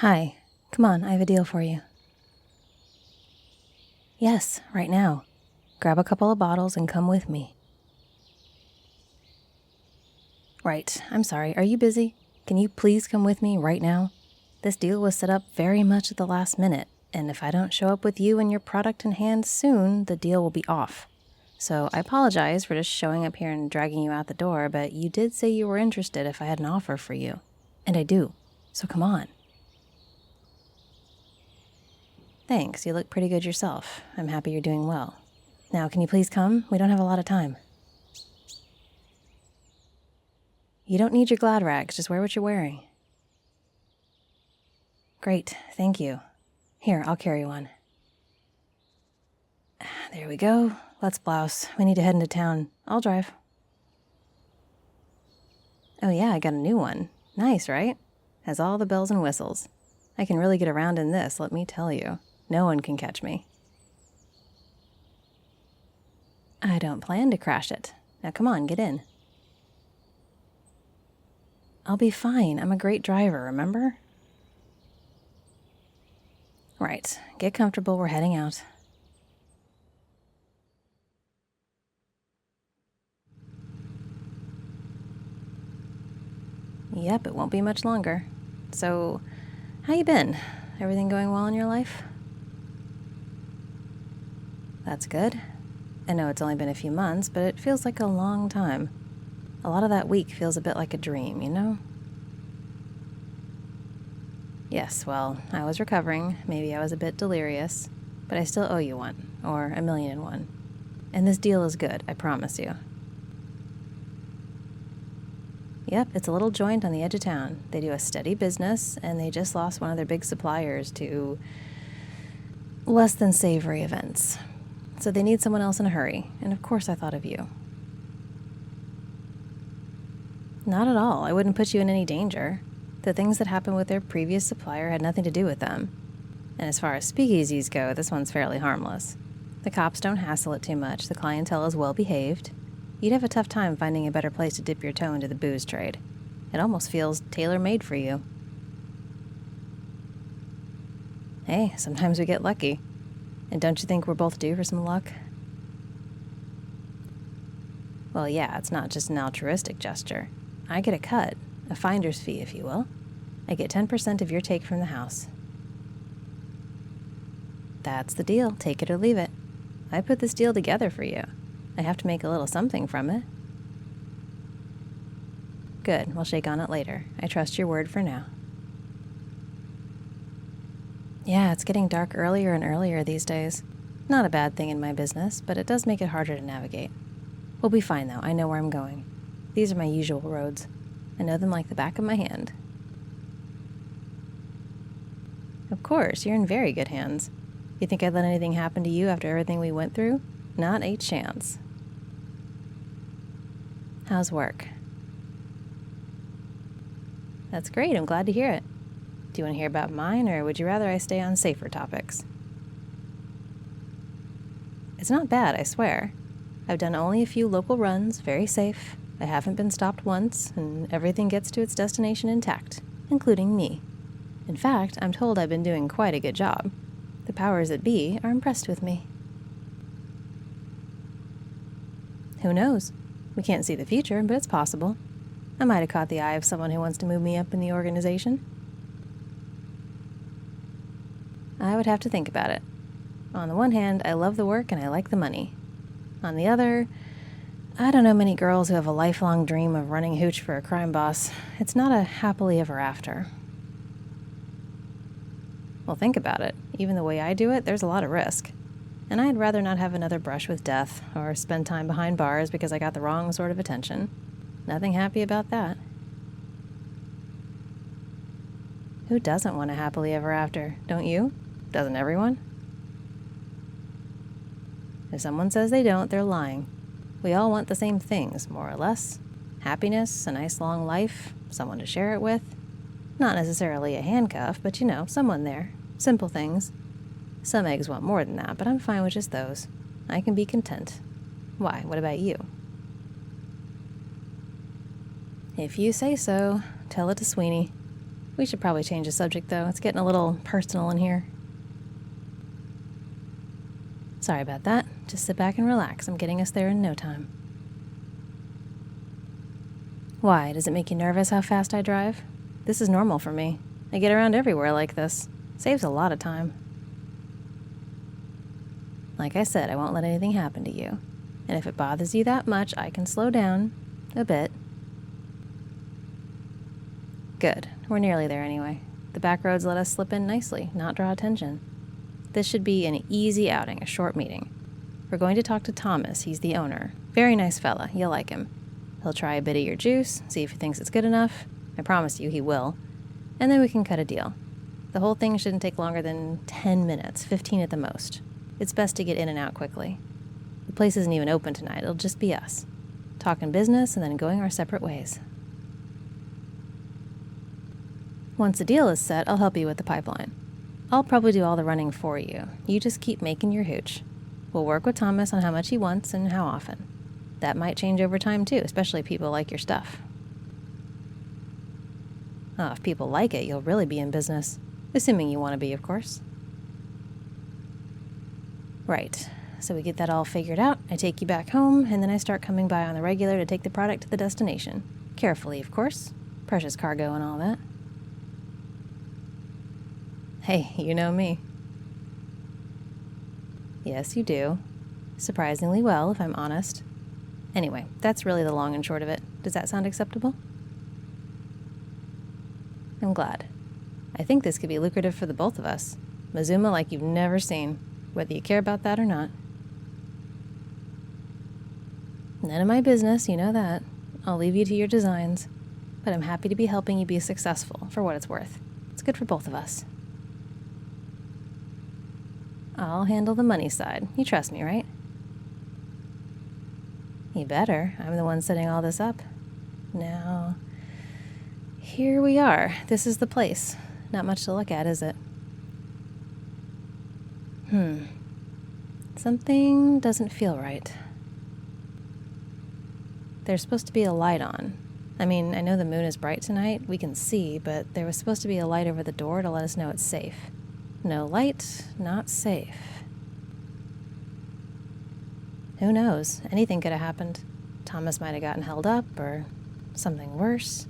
Hi. Come on, I have a deal for you. Yes, right now. Grab a couple of bottles and come with me. Right, I'm sorry. Are you busy? Can you please come with me right now? This deal was set up very much at the last minute, and if I don't show up with you and your product in hand soon, the deal will be off. So I apologize for just showing up here and dragging you out the door, but you did say you were interested if I had an offer for you. And I do. So come on. Thanks, you look pretty good yourself. I'm happy you're doing well. Now, can you please come? We don't have a lot of time. You don't need your glad rags, just wear what you're wearing. Great, thank you. Here, I'll carry one. There we go. Let's blouse. We need to head into town. I'll drive. Oh yeah, I got a new one. Nice, right? Has all the bells and whistles. I can really get around in this, let me tell you. No one can catch me. I don't plan to crash it. Now come on, get in. I'll be fine. I'm a great driver, remember? Right. Get comfortable. We're heading out. Yep, it won't be much longer. So, how you been? Everything going well in your life? That's good. I know it's only been a few months, but it feels like a long time. A lot of that week feels a bit like a dream, you know? Yes, well, I was recovering. Maybe I was a bit delirious, but I still owe you one, or 1,000,001. And this deal is good, I promise you. Yep, it's a little joint on the edge of town. They do a steady business, and they just lost one of their big suppliers to less than savory events. So they need someone else in a hurry, and of course I thought of you. Not at all. I wouldn't put you in any danger. The things that happened with their previous supplier had nothing to do with them. And as far as speakeasies go, this one's fairly harmless. The cops don't hassle it too much. The clientele is well behaved. You'd have a tough time finding a better place to dip your toe into the booze trade. It almost feels tailor-made for you. Hey, sometimes we get lucky. And don't you think we're both due for some luck? Well, yeah, it's not just an altruistic gesture. I get a cut, a finder's fee, if you will. I get 10% of your take from the house. That's the deal. Take it or leave it. I put this deal together for you. I have to make a little something from it. Good. We'll shake on it later. I trust your word for now. Yeah, it's getting dark earlier and earlier these days. Not a bad thing in my business, but it does make it harder to navigate. We'll be fine, though. I know where I'm going. These are my usual roads. I know them like the back of my hand. Of course, you're in very good hands. You think I'd let anything happen to you after everything we went through? Not a chance. How's work? That's great. I'm glad to hear it. Do you want to hear about mine, or would you rather I stay on safer topics? It's not bad, I swear. I've done only a few local runs, very safe. I haven't been stopped once, and everything gets to its destination intact, including me. In fact, I'm told I've been doing quite a good job. The powers that be are impressed with me. Who knows? We can't see the future, but it's possible. I might have caught the eye of someone who wants to move me up in the organization. I would have to think about it. On the one hand, I love the work and I like the money. On the other, I don't know many girls who have a lifelong dream of running hooch for a crime boss. It's not a happily ever after. Well, think about it. Even the way I do it, there's a lot of risk. And I'd rather not have another brush with death or spend time behind bars because I got the wrong sort of attention. Nothing happy about that. Who doesn't want a happily ever after, don't you? Doesn't everyone? If someone says they don't, they're lying. We all want the same things, more or less. Happiness, a nice long life, someone to share it with. Not necessarily a handcuff, but you know, someone there. Simple things. Some eggs want more than that, but I'm fine with just those. I can be content. Why? What about you? If you say so, tell it to Sweeney. We should probably change the subject, though. It's getting a little personal in here. Sorry about that. Just sit back and relax. I'm getting us there in no time. Why? Does it make you nervous how fast I drive? This is normal for me. I get around everywhere like this. Saves a lot of time. Like I said, I won't let anything happen to you. And if it bothers you that much, I can slow down a bit. Good. We're nearly there anyway. The back roads let us slip in nicely, not draw attention. This should be an easy outing, a short meeting. We're going to talk to Thomas. He's the owner. Very nice fella. You'll like him. He'll try a bit of your juice, see if he thinks it's good enough. I promise you he will. And then we can cut a deal. The whole thing shouldn't take longer than 10 minutes, 15 at the most. It's best to get in and out quickly. The place isn't even open tonight. It'll just be us. Talking business and then going our separate ways. Once the deal is set, I'll help you with the pipeline. I'll probably do all the running for you. You just keep making your hooch. We'll work with Thomas on how much he wants and how often. That might change over time too, especially if people like your stuff. Oh, if people like it, you'll really be in business. Assuming you want to be, of course. Right. So we get that all figured out, I take you back home, and then I start coming by on the regular to take the product to the destination. Carefully, of course. Precious cargo and all that. Hey, you know me. Yes, you do. Surprisingly well, if I'm honest. Anyway, that's really the long and short of it. Does that sound acceptable? I'm glad. I think this could be lucrative for the both of us. Mazuma like you've never seen, whether you care about that or not. None of my business, you know that. I'll leave you to your designs. But I'm happy to be helping you be successful, for what it's worth. It's good for both of us. I'll handle the money side. You trust me, right? You better. I'm the one setting all this up. Now, here we are. This is the place. Not much to look at, is it? Something doesn't feel right. There's supposed to be a light on. I mean, I know the moon is bright tonight. We can see, but there was supposed to be a light over the door to let us know it's safe. No light, not safe. Who knows? Anything could have happened. Thomas might have gotten held up, or something worse.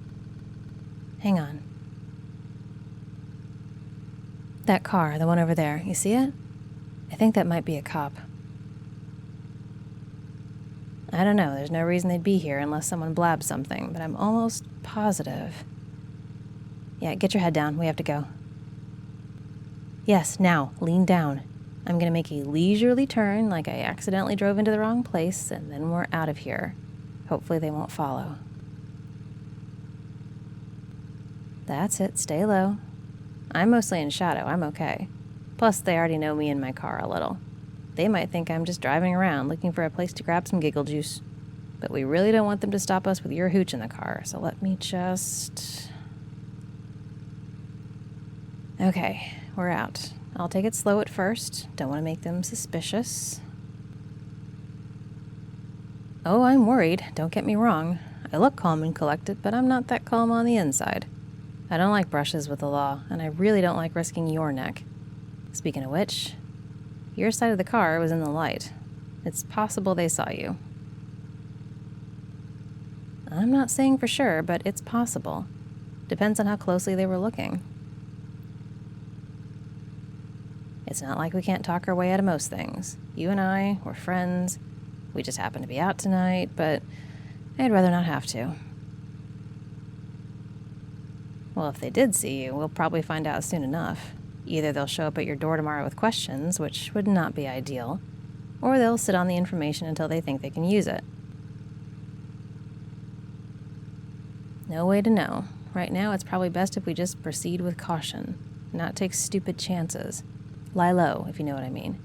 Hang on. That car, the one over there, you see it? I think that might be a cop. I don't know, there's no reason they'd be here unless someone blabbed something, but I'm almost positive. Yeah, get your head down, we have to go. Yes, now, lean down. I'm gonna make a leisurely turn like I accidentally drove into the wrong place, and then we're out of here. Hopefully they won't follow. That's it, stay low. I'm mostly in shadow, I'm okay. Plus, they already know me and my car a little. They might think I'm just driving around looking for a place to grab some giggle juice. But we really don't want them to stop us with your hooch in the car, so let me just... Okay, we're out. I'll take it slow at first. Don't want to make them suspicious. Oh, I'm worried. Don't get me wrong. I look calm and collected, but I'm not that calm on the inside. I don't like brushes with the law, and I really don't like risking your neck. Speaking of which, your side of the car was in the light. It's possible they saw you. I'm not saying for sure, but it's possible. Depends on how closely they were looking. It's not like we can't talk our way out of most things. You and I, we're friends. We just happen to be out tonight, but I'd rather not have to. Well, if they did see you, we'll probably find out soon enough. Either they'll show up at your door tomorrow with questions, which would not be ideal, or they'll sit on the information until they think they can use it. No way to know. Right now, it's probably best if we just proceed with caution, not take stupid chances. Lie low, if you know what I mean.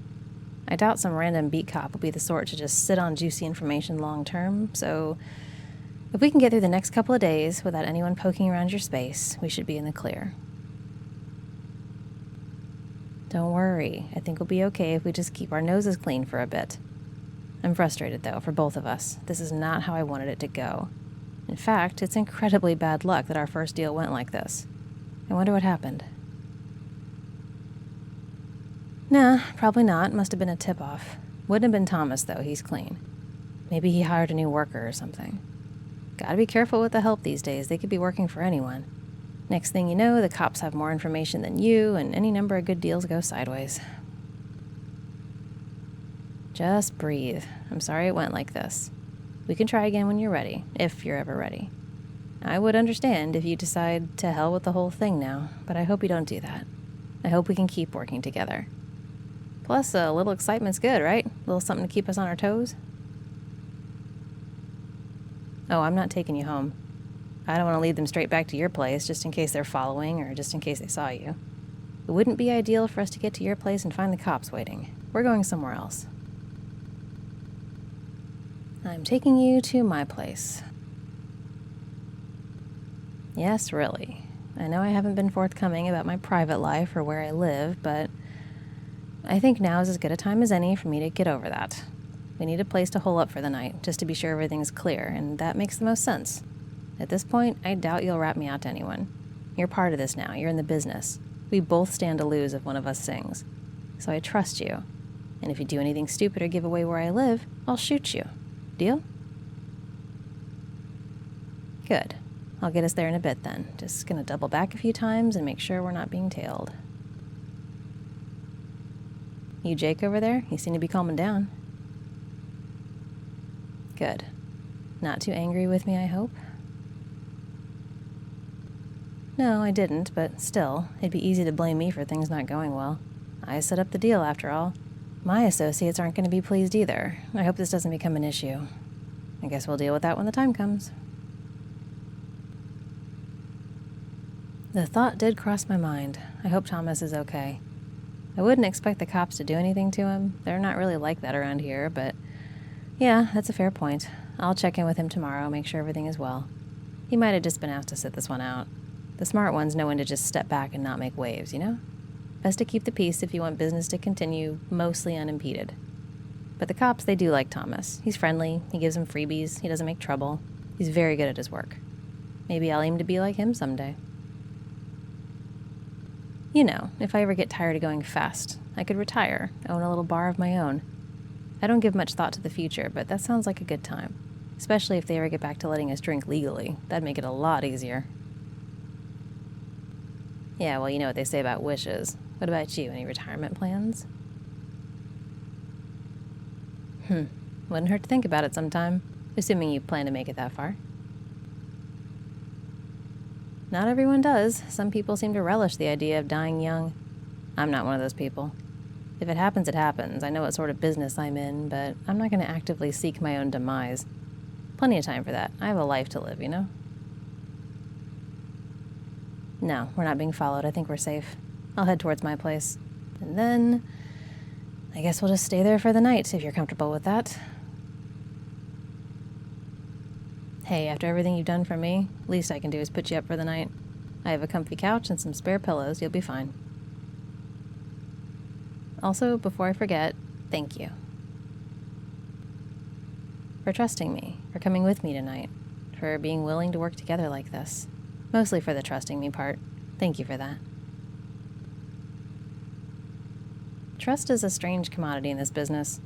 I doubt some random beat cop will be the sort to just sit on juicy information long term, so if we can get through the next couple of days without anyone poking around your space, we should be in the clear. Don't worry, I think we'll be okay if we just keep our noses clean for a bit. I'm frustrated, though, for both of us. This is not how I wanted it to go. In fact, it's incredibly bad luck that our first deal went like this. I wonder what happened. Nah, probably not. Must have been a tip-off. Wouldn't have been Thomas, though. He's clean. Maybe he hired a new worker or something. Gotta be careful with the help these days. They could be working for anyone. Next thing you know, the cops have more information than you, and any number of good deals go sideways. Just breathe. I'm sorry it went like this. We can try again when you're ready, if you're ever ready. I would understand if you decide to hell with the whole thing now, but I hope you don't do that. I hope we can keep working together. Plus, a little excitement's good, right? A little something to keep us on our toes. Oh, I'm not taking you home. I don't want to lead them straight back to your place just in case they're following or just in case they saw you. It wouldn't be ideal for us to get to your place and find the cops waiting. We're going somewhere else. I'm taking you to my place. Yes, really. I know I haven't been forthcoming about my private life or where I live, but I think now is as good a time as any for me to get over that. We need a place to hole up for the night, just to be sure everything's clear, and that makes the most sense. At this point, I doubt you'll rat me out to anyone. You're part of this now. You're in the business. We both stand to lose if one of us sings. So I trust you. And if you do anything stupid or give away where I live, I'll shoot you. Deal? Good. I'll get us there in a bit then. Just gonna double back a few times and make sure we're not being tailed. You Jake over there? You seem to be calming down. Good. Not too angry with me, I hope? No, I didn't, but still, it'd be easy to blame me for things not going well. I set up the deal, after all. My associates aren't going to be pleased either. I hope this doesn't become an issue. I guess we'll deal with that when the time comes. The thought did cross my mind. I hope Thomas is okay. I wouldn't expect the cops to do anything to him. They're not really like that around here, but yeah, that's a fair point. I'll check in with him tomorrow, make sure everything is well. He might have just been asked to sit this one out. The smart ones know when to just step back and not make waves, you know? Best to keep the peace if you want business to continue mostly unimpeded. But the cops, they do like Thomas. He's friendly, he gives them freebies, he doesn't make trouble. He's very good at his work. Maybe I'll aim to be like him someday. You know, if I ever get tired of going fast, I could retire, own a little bar of my own. I don't give much thought to the future, but that sounds like a good time. Especially if they ever get back to letting us drink legally. That'd make it a lot easier. Yeah, well, you know what they say about wishes. What about you? Any retirement plans? Wouldn't hurt to think about it sometime, assuming you plan to make it that far. Not everyone does. Some people seem to relish the idea of dying young. I'm not one of those people. If it happens, it happens. I know what sort of business I'm in, but I'm not going to actively seek my own demise. Plenty of time for that. I have a life to live, you know? No, we're not being followed. I think we're safe. I'll head towards my place. And then I guess we'll just stay there for the night, if you're comfortable with that. Hey, after everything you've done for me, least I can do is put you up for the night. I have a comfy couch and some spare pillows. You'll be fine. Also, before I forget, thank you. For trusting me, for coming with me tonight, for being willing to work together like this. Mostly for the trusting me part. Thank you for that. Trust is a strange commodity in this business.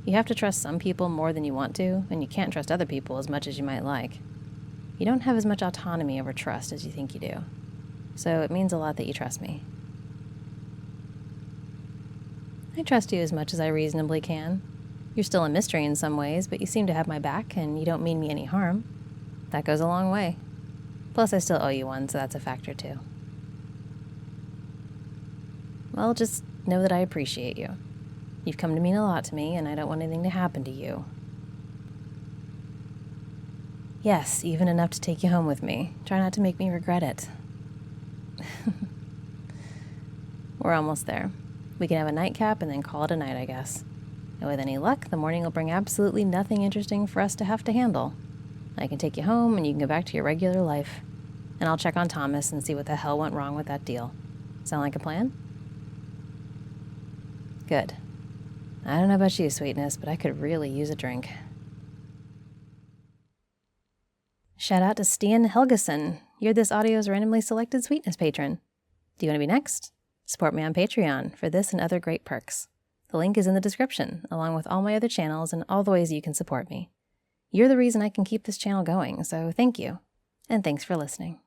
You have to trust some people more than you want to, and you can't trust other people as much as you might like. You don't have as much autonomy over trust as you think you do. So it means a lot that you trust me. I trust you as much as I reasonably can. You're still a mystery in some ways, but you seem to have my back, and you don't mean me any harm. That goes a long way. Plus, I still owe you one, so that's a factor too. Well, just know that I appreciate you. You've come to mean a lot to me, and I don't want anything to happen to you. Yes, even enough to take you home with me. Try not to make me regret it. We're almost there. We can have a nightcap and then call it a night, I guess. And with any luck, the morning will bring absolutely nothing interesting for us to have to handle. I can take you home, and you can go back to your regular life. And I'll check on Thomas and see what the hell went wrong with that deal. Sound like a plan? Good. I don't know about you, sweetness, but I could really use a drink. Shout out to Stian Helgeson. You're this audio's randomly selected sweetness patron. Do you want to be next? Support me on Patreon for this and other great perks. The link is in the description, along with all my other channels and all the ways you can support me. You're the reason I can keep this channel going, so thank you. And thanks for listening.